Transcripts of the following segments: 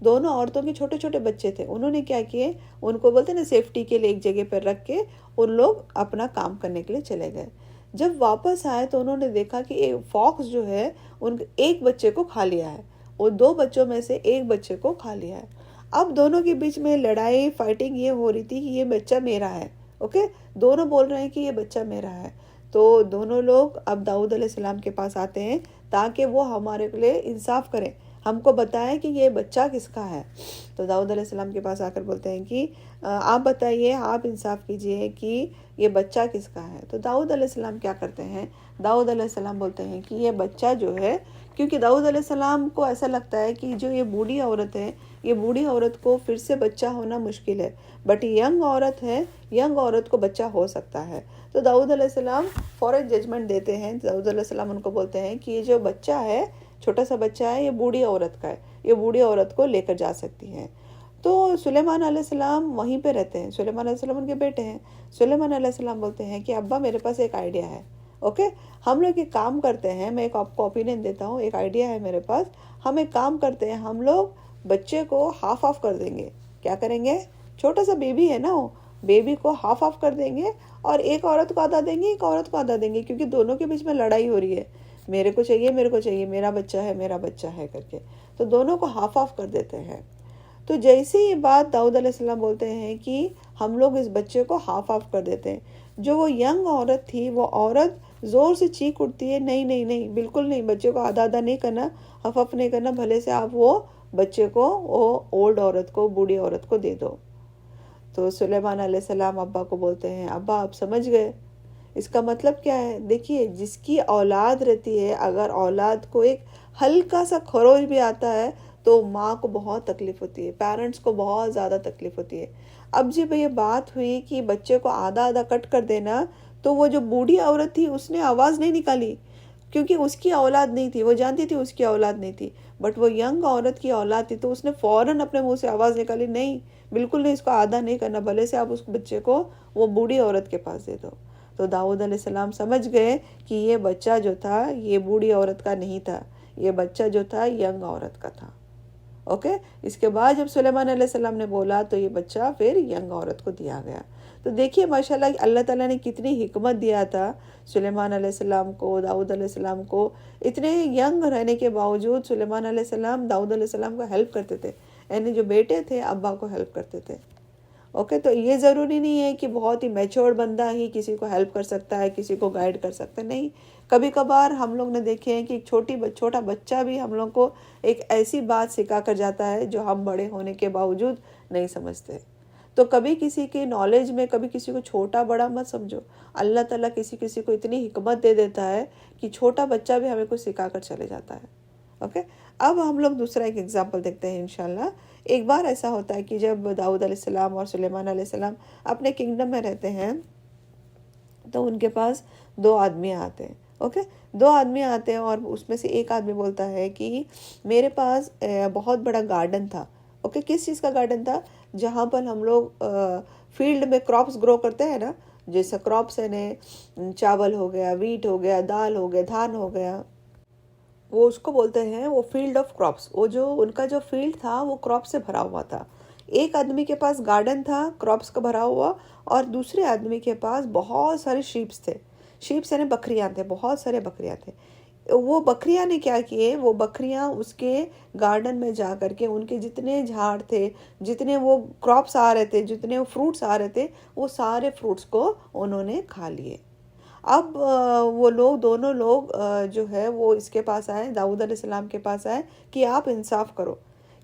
دونوں عورتوں کے چھوٹے چھوٹے بچے تھے. انہوں نے کیا کیے, ان کو بولتے نا سیفٹی کے لیے ایک جگہ پر رکھ کے ان لوگ اپنا کام کرنے کے لیے چلے گئے. جب واپس آئے تو انہوں نے دیکھا کہ ایک فاکس جو ہے ان ایک بچے کو کھا لیا ہے, اور 2 بچوں میں سے ایک بچے کو کھا لیا ہے. اب دونوں کے بیچ میں لڑائی فائٹنگ یہ ہو رہی تھی کہ یہ بچہ میرا ہے. اوکے, دونوں بول رہے ہیں کہ یہ بچہ میرا ہے. تو دونوں لوگ اب داؤد علیہ السلام کے پاس آتے ہیں تاکہ وہ ہمارے لیے انصاف کریں, ہم کو بتائیں کہ یہ بچہ کس کا ہے. تو داؤد علیہ السلام کے پاس آ کر بولتے ہیں کہ آپ بتائیے, آپ انصاف کیجئے کہ یہ بچہ کس کا ہے. تو داؤد علیہ السلام کیا کرتے ہیں, داؤد علیہ السلام بولتے ہیں کہ یہ بچہ جو ہے, کیونکہ داؤد علیہ السلام کو ایسا لگتا ہے کہ جو یہ بوڑھی عورت ہے, یہ بوڑھی عورت کو پھر سے بچہ ہونا مشکل ہے, بٹ ینگ عورت ہے, ینگ عورت کو بچہ ہو سکتا ہے. تو داؤد علیہ السلام فوراً ججمنٹ دیتے ہیں. داؤد علیہ السلام ان کو بولتے ہیں کہ یہ جو بچہ ہے, چھوٹا سا بچہ ہے, یہ بوڑھی عورت کا ہے, یہ بوڑھی عورت کو لے کر جا سکتی ہے. تو سلیمان علیہ السلام وہیں پہ رہتے ہیں, سلیمان علیہ السلام ان کے بیٹے ہیں. سلیمان علیہ السلام بولتے ہیں کہ ابا میرے پاس ایک آئیڈیا ہے. اوکے, ہم لوگ ایک کام کرتے ہیں, میں ایک آپ کو اوپینین دیتا ہوں, ایک آئیڈیا ہے میرے پاس. ہم ایک کام کرتے ہیں, ہم لوگ بچے کو ہاف آف کر دیں گے. کیا کریں گے, چھوٹا سا بیبی ہے نا, وہ بیبی کو ہاف آف کر دیں گے, اور ایک عورت کو آدھا دیں گے, ایک عورت کو آدھا دیں گے, کیونکہ دونوں کے بیچ میں لڑائی ہو رہی ہے, میرے کو چاہیے, میرے کو چاہیے, میرا بچہ ہے, میرا بچہ ہے کر کے. تو دونوں کو ہاف آف کر دیتے ہیں. تو جیسے یہ بات داؤد علیہ السلام بولتے ہیں کہ ہم لوگ اس بچے کو ہاف آف کر دیتے ہیں, جو وہ ینگ عورت تھی, وہ عورت زور سے چیخ اٹھتی ہے, نہیں نہیں نہیں, بالکل نہیں, بچے کو آدھا آدھا نہیں کرنا, ہاف آف نہیں کرنا, بھلے سے آپ وہ بچے کو وہ اولڈ عورت کو, بوڑھی عورت کو دے دو. تو سلیمان علیہ السلام ابا کو بولتے ہیں, ابا آپ سمجھ گئے اس کا مطلب کیا ہے. دیکھیے, جس کی اولاد رہتی ہے, اگر اولاد کو ایک ہلکا سا خروش بھی آتا ہے تو ماں کو بہت تکلیف ہوتی ہے, پیرنٹس کو بہت زیادہ تکلیف ہوتی ہے. اب جب یہ بات ہوئی کہ بچے کو آدھا آدھا کٹ کر دینا, تو وہ جو بوڑھی عورت تھی اس نے آواز نہیں نکالی, کیونکہ اس کی اولاد نہیں تھی, وہ جانتی تھی اس کی اولاد نہیں تھی, بٹ وہ ینگ عورت کی اولاد تھی. تو اس نے فوراً اپنے منہ سے آواز نکالی, نہیں بالکل نہیں, اس کو آدھا نہیں کرنا, بھلے سے آپ اس بچے کو وہ بوڑھی عورت کے پاس دے دو. تو داؤد علیہ السلام سمجھ گئے کہ یہ بچہ جو تھا یہ بوڑھی عورت کا نہیں تھا, یہ بچہ جو تھا ینگ عورت کا تھا. اوکے, اس کے بعد جب سلیمان علیہ السلام نے بولا تو یہ بچہ پھر ینگ عورت کو دیا گیا. تو دیکھیے ماشاءاللہ اللہ تعالیٰ نے کتنی حکمت دیا تھا سلیمان علیہ السلام کو, داؤد علیہ السلام کو. اتنے ینگ رہنے کے باوجود سلیمان علیہ السلام داؤد علیہ السلام کو ہیلپ کرتے تھے, یعنی جو بیٹے تھے ابا کو ہیلپ کرتے تھے. اوکے, تو یہ ضروری نہیں ہے کہ بہت ہی میچور بندہ ہی کسی کو ہیلپ کر سکتا ہے, کسی کو گائیڈ کر سکتا ہے. نہیں, کبھی کبھار ہم لوگ نے دیکھے ہیں کہ ایک چھوٹا بچہ بھی ہم لوگ کو ایک ایسی بات سکھا کر جاتا ہے جو ہم بڑے ہونے کے باوجود نہیں سمجھتے. تو کبھی کسی کے نالج میں کبھی کسی کو چھوٹا بڑا مت سمجھو. اللہ تعالیٰ کسی کو اتنی حکمت دے دیتا ہے کہ چھوٹا بچہ بھی ہمیں کچھ سکھا کر چلے جاتا ہے. اوکے, اب ہم لوگ دوسرا ایک ایگزامپل دیکھتے ہیں انشاءاللہ. ایک بار ایسا ہوتا ہے کہ جب داؤد علیہ السلام اور سلیمان علیہ السلام اپنے کنگڈم میں رہتے ہیں تو ان کے پاس 2 آدمی آتے ہیں. اوکے, 2 آدمی آتے ہیں, اور اس میں سے ایک آدمی بولتا ہے کہ میرے پاس بہت بڑا گارڈن تھا. اوکے, کس چیز کا گارڈن تھا, جہاں پر ہم لوگ فیلڈ میں کراپس گرو کرتے ہیں نا, جیسے کراپس ہے, چاول ہو گیا, ویٹ ہو گیا, دال ہو گیا, دھان ہو گیا, وہ اس کو بولتے ہیں وہ فیلڈ آف کراپس. وہ جو ان کا جو فیلڈ تھا وہ کراپس سے بھرا ہوا تھا. ایک آدمی کے پاس گارڈن تھا کراپس کا بھرا ہوا, اور دوسرے آدمی کے پاس بہت سارے شیپس تھے. شیپس یعنی بکریاں تھے, بہت سارے بکریاں تھے. وہ بکریاں نے کیا کیے, وہ بکریاں اس کے گارڈن میں جا کر کے ان کے جتنے جھاڑ تھے, جتنے وہ کراپس آ رہے تھے, جتنے وہ فروٹس آ رہے تھے, وہ سارے فروٹس کو انہوں نے کھا لیے. اب وہ لوگ دونوں لوگ جو ہے وہ اس کے پاس آئے, داؤد علیہ السلام کے پاس آئے کہ آپ انصاف کرو,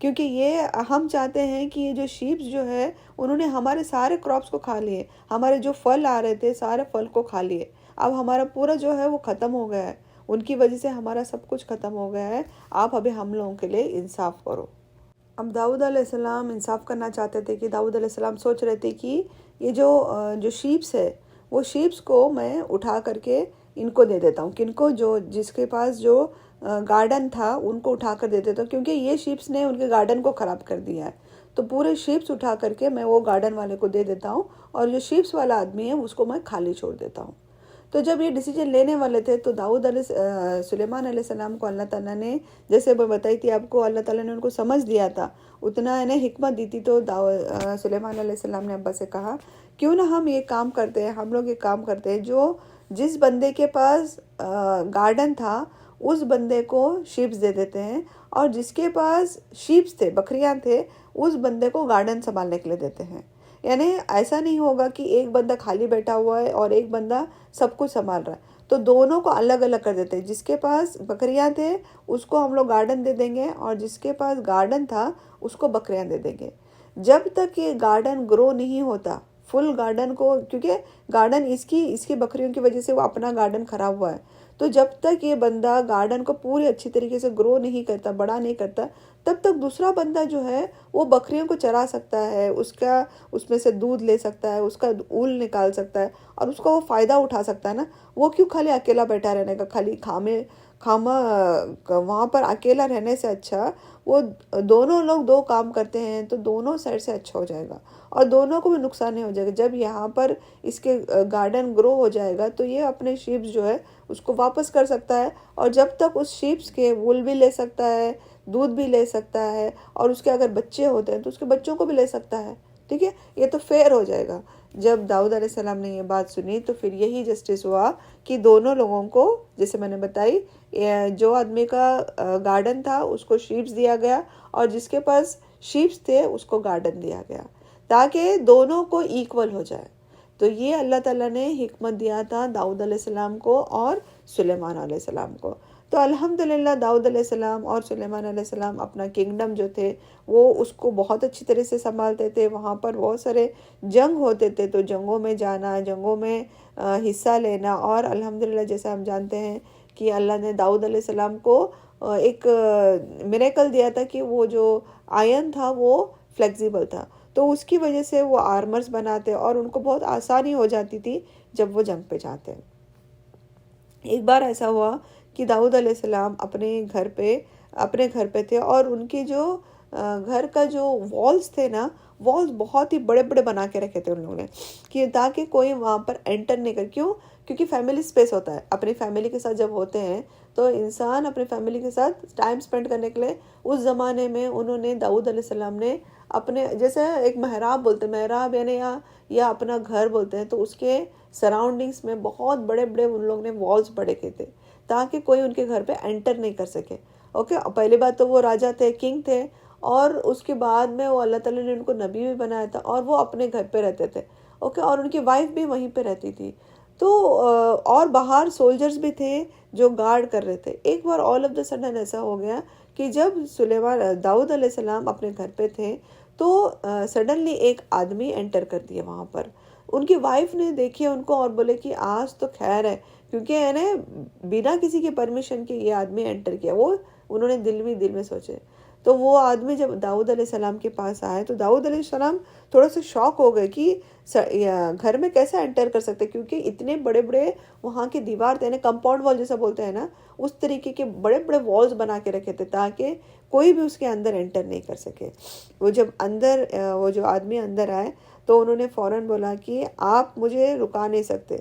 کیونکہ یہ ہم چاہتے ہیں کہ یہ جو شیپس جو ہے انہوں نے ہمارے سارے کراپس کو کھا لیے, ہمارے جو پھل آ رہے تھے سارے پھل کو کھا لیے, اب ہمارا پورا جو ہے وہ ختم ہو گیا ہے, ان کی وجہ سے ہمارا سب کچھ ختم ہو گیا ہے, آپ ابھی ہم لوگوں کے لیے انصاف کرو. اب داؤد علیہ السلام انصاف کرنا چاہتے تھے کہ داؤد علیہ السلام سوچ رہے تھے کہ یہ جو شیپس ہے وہ شیپس کو میں اٹھا کر کے ان کو دے دیتا ہوں, کن کو, جس کے پاس جو گارڈن تھا ان کو اٹھا کر دے دیتا ہوں, کیونکہ یہ شیپس نے ان کے گارڈن کو خراب کر دیا ہے. تو پورے شیپس اٹھا کر کے میں وہ گارڈن والے کو دے دیتا ہوں, اور جو شیپس والا آدمی ہے اس کو میں خالی چھوڑ دیتا ہوں. تو جب یہ ڈیسیجن لینے والے تھے تو سلیمان علیہ السلام کو اللہ تعالیٰ نے، جیسے وہ بتائی تھی آپ کو، اللہ تعالیٰ نے ان کو سمجھ دیا تھا، اتنا انہیں حکمت دی تھی. تو سلیمان علیہ السلام نے ابا سے کہا کیوں نہ ہم یہ کام کرتے ہیں، ہم لوگ یہ کام کرتے ہیں، جس بندے کے پاس گارڈن تھا اس بندے کو شیپس دے دیتے ہیں، اور جس کے پاس شیپس تھے، بکریاں تھے، اس بندے کو گارڈن سنبھالنے کے لیے دیتے ہیں. یعنی ایسا نہیں ہوگا کہ ایک بندہ خالی بیٹھا ہوا ہے اور ایک بندہ سب کچھ سنبھال رہا ہے. تو دونوں کو الگ الگ کر دیتے ہیں. جس کے پاس بکریاں تھے اس کو ہم لوگ گارڈن دے دیں گے، اور جس کے پاس گارڈن تھا اس کو بکریاں دے دیں گے. جب تک یہ گارڈن گرو نہیں ہوتا، فل گارڈن کو، کیونکہ گارڈن اس کی بکریوں کی وجہ سے وہ اپنا گارڈن خراب ہوا ہے، تو جب تک یہ بندہ گارڈن کو پوری اچھی طریقے سے گرو نہیں کرتا، بڑا نہیں کرتا، تب تک دوسرا بندہ جو ہے وہ بکریوں کو چرا سکتا ہے، اس میں سے دودھ لے سکتا ہے، اس کا اول نکال سکتا ہے، اور اس کا وہ فائدہ اٹھا سکتا ہے نا. وہ کیوں خالی اکیلا بیٹھا رہنے کا، خالی خامہ وہاں پر اکیلا رہنے سے اچھا وہ دونوں لوگ دو کام کرتے ہیں تو دونوں سائڈ سے اچھا ہو جائے گا، اور دونوں کو بھی نقصان نہیں ہو جائے گا. جب یہاں پر اس کے گارڈن گرو ہو جائے گا تو یہ اپنے شیپس جو ہے اس کو واپس کر سکتا ہے، اور جب تک اس شیپس کے وول بھی لے سکتا ہے، دودھ بھی لے سکتا ہے، اور اس کے اگر بچے ہوتے ہیں تو اس کے بچوں کو بھی لے سکتا ہے. ٹھیک ہے، یہ تو فیئر ہو جائے گا. جب داؤد علیہ السلام نے یہ بات سنی تو پھر یہی جسٹس ہوا کہ دونوں لوگوں کو، جیسے میں نے بتائی، جو آدمی کا گارڈن تھا اس کو شیپس دیا گیا، اور جس کے پاس شیپس تھے اس کو گارڈن دیا گیا، تاکہ دونوں کو ایکول ہو جائے. تو یہ اللہ تعالیٰ نے حکمت دیا تھا داؤد علیہ السلام کو اور سلیمان علیہ السلام کو. تو الحمدللہ داؤد علیہ السلام اور سلیمان علیہ السلام اپنا کنگڈم جو تھے وہ اس کو بہت اچھی طرح سے سنبھالتے تھے. وہاں پر بہت سارے جنگ ہوتے تھے، تو جنگوں میں جانا، جنگوں میں حصہ لینا، اور الحمدللہ جیسے ہم جانتے ہیں کہ اللہ نے داؤد علیہ السلام کو ایک میریکل دیا تھا کہ وہ جو آئرن تھا وہ فلیکسیبل تھا، تو اس کی وجہ سے وہ آرمرز بناتے اور ان کو بہت آسانی ہو جاتی تھی جب وہ جنگ پہ جاتے. ایک بار ایسا ہوا کہ داؤد علیہ السلام اپنے گھر پہ تھے، اور ان کے جو گھر کا جو والز تھے نا، والز بہت ہی بڑے بڑے بنا کے رکھے تھے ان لوگوں نے، کہ تاکہ کوئی وہاں پر انٹر نہیں کر. کیونکہ فیملی سپیس ہوتا ہے. اپنی فیملی کے ساتھ جب ہوتے ہیں تو انسان اپنی فیملی کے ساتھ ٹائم سپینڈ کرنے کے لیے، اس زمانے میں انہوں نے، داؤد علیہ السلام نے اپنے، جیسے ایک محراب بولتے ہیں، محراب یعنی یا اپنا گھر بولتے ہیں، تو اس کے سراؤنڈنگس میں بہت بڑے بڑے ان لوگ نے والز بڑے کیے تھے تاکہ کوئی ان کے گھر پہ انٹر نہیں کر سکے. اوکے، پہلی بات تو وہ راجا تھے، کنگ تھے، اور اس کے بعد میں وہ اللہ تعالیٰ نے ان کو نبی بھی بنایا تھا، اور وہ اپنے گھر پہ رہتے تھے. اوکے، اور ان کی وائف بھی وہیں پہ رہتی تھی. تو اور باہر سولجرز بھی تھے جو گارڈ کر رہے تھے. ایک بار آل آف دا سڈن ایسا ہو گیا کہ جب داؤد علیہ السلام اپنے گھر پہ تھے تو سڈنلی ایک آدمی انٹر کر دیا وہاں پر. ان کی وائف نے دیکھے ان کو اور بولے کہ آج تو خیر ہے، کیونکہ بنا کسی کی پرمیشن کے یہ آدمی انٹر کیا. وہ انہوں نے دل میں سوچے. تو وہ آدمی جب داؤد علیہ السلام کے پاس آئے تو داؤد علیہ السلام تھوڑا سا شاک ہو گئے کہ گھر میں کیسے انٹر کر سکتے، کیونکہ اتنے بڑے بڑے وہاں کی دیوار تھے، کمپاؤنڈ وال جیسا بولتے ہیں نا، اس طریقے کے بڑے بڑے والز بنا کے رکھے تھے تاکہ کوئی بھی اس کے اندر انٹر نہیں کر سکے. وہ جو آدمی اندر آئے تو انہوں نے فوراً بولا کہ آپ مجھے رکا نہیں سکتے،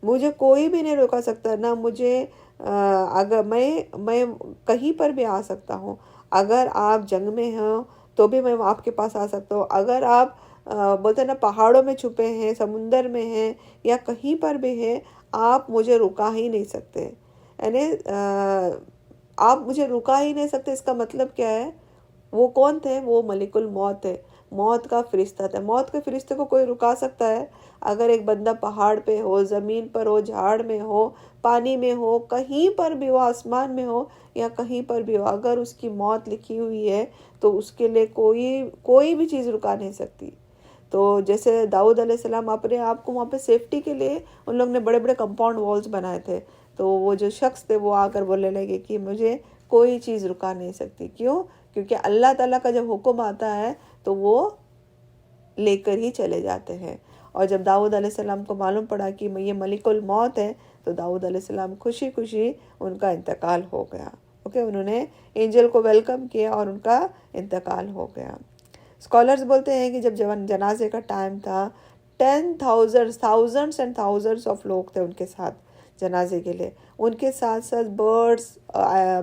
مجھے کوئی بھی نہیں روکا سکتا، نہ مجھے اگر میں کہیں پر بھی آ سکتا ہوں. اگر آپ جنگ میں ہوں تو بھی میں آپ کے پاس آ سکتا ہوں. اگر آپ بولتے ہیں نا پہاڑوں میں چھپے ہیں، سمندر میں ہیں، یا کہیں پر بھی ہیں، آپ مجھے رکا ہی نہیں سکتے. یعنی آپ مجھے رکا ہی نہیں سکتے، اس کا مطلب کیا ہے؟ وہ کون تھے؟ وہ ملک الموت ہے، موت کا فرشتہ تھا. موت کے فرشتے کو کوئی رکا سکتا ہے؟ اگر ایک بندہ پہاڑ پہ ہو، زمین پر ہو، جھاڑ میں ہو، پانی میں ہو، کہیں پر بھی ہو، آسمان میں ہو یا کہیں پر بھی ہو، اگر اس کی موت لکھی ہوئی ہے تو اس کے لیے کوئی بھی چیز رکا نہیں سکتی. تو جیسے داؤد علیہ السلام اپنے آپ کو وہاں پہ سیفٹی کے لیے ان لوگ نے بڑے بڑے کمپاؤنڈ والز بنائے تھے. تو وہ جو شخص تھے وہ آ کر بولنے لگے کہ مجھے کوئی چیز رکا نہیں سکتی. کیوں؟ کیونکہ اللہ تعالیٰ کا جب حکم آتا ہے تو وہ لے کر ہی چلے جاتے ہیں. اور جب داؤد علیہ السلام کو معلوم پڑا کہ یہ ملک الموت ہے تو داؤد علیہ السلام خوشی ان کا انتقال ہو گیا. اوکے، انہوں نے اینجل کو ویلکم کیا اور ان کا انتقال ہو گیا. اسکالرز بولتے ہیں کہ جب جنازے کا ٹائم تھا، 10,000 تھاؤزنڈس اینڈ تھاؤزنڈس آف لوگ تھے ان کے ساتھ. جنازے کے لیے. ان کے ساتھ ساتھ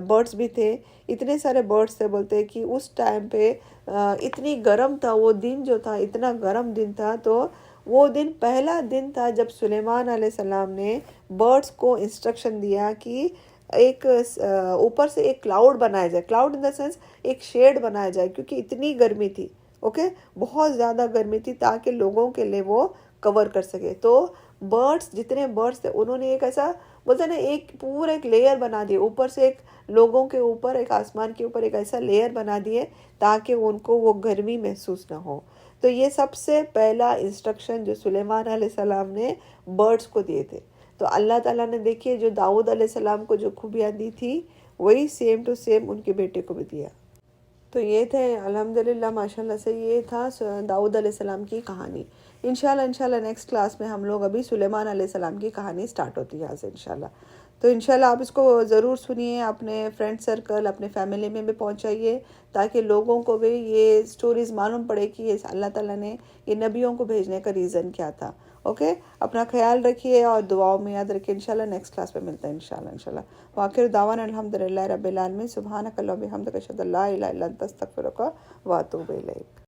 برڈس بھی تھے. اتنے سارے برڈس تھے. بولتے کہ اس ٹائم پہ اتنی گرم تھا وہ دن جو تھا, اتنا گرم دن تھا. تو وہ دن پہلا دن تھا جب سلیمان علیہ السلام نے برڈس کو انسٹرکشن دیا کہ ایک اوپر سے ایک کلاؤڈ بنایا جائے. کلاؤڈ ان دا سینس ایک شیڈ بنایا جائے, کیونکہ اتنی گرمی تھی. اوکے, بہت زیادہ گرمی تھی, تاکہ لوگوں کے لیے وہ کور کر سکے. تو برڈس, جتنے برڈس تھے, انہوں نے ایک ایسا بولتے نا ایک پورا ایک لیئر بنا دیے اوپر سے, ایک لوگوں کے اوپر, ایک آسمان کے اوپر ایک ایسا لیئر بنا دیے تاکہ ان کو وہ گرمی محسوس نہ ہو. تو یہ سب سے پہلا انسٹرکشن جو سلیمان علیہ السلام نے برڈس کو دیے تھے. تو اللہ تعالیٰ نے دیکھیے جو داؤد علیہ السلام کو جو خوبیاں دی تھی وہی سیم ٹو سیم ان کے بیٹے کو بھی دیا. تو یہ تھے الحمدللہ ماشاءاللہ سے یہ تھا داؤد علیہ السلام کی کہانی. انشاءاللہ نیکسٹ کلاس میں ہم لوگ ابھی سلیمان علیہ السلام کی کہانی سٹارٹ ہوتی ہے یہاں سے انشاءاللہ. تو انشاءاللہ آپ اس کو ضرور سنیے, اپنے فرینڈ سرکل, اپنے فیملی میں بھی پہنچائیے, تاکہ لوگوں کو بھی یہ سٹوریز معلوم پڑے کہ یہ اللہ تعالیٰ نے یہ نبیوں کو بھیجنے کا ریزن کیا تھا. اوکے, اپنا خیال رکھیے اور دعاؤں میں یاد رکھیے. انشاءاللہ نیکسٹ کلاس میں ملتے ہیں انشاءاللہ. وآخر دعوانا الحمدللہ رب العالمین. سبحانک اللہم وبحمدک اشہد ان لا الہ الا انت استغفرک واتوب الیک.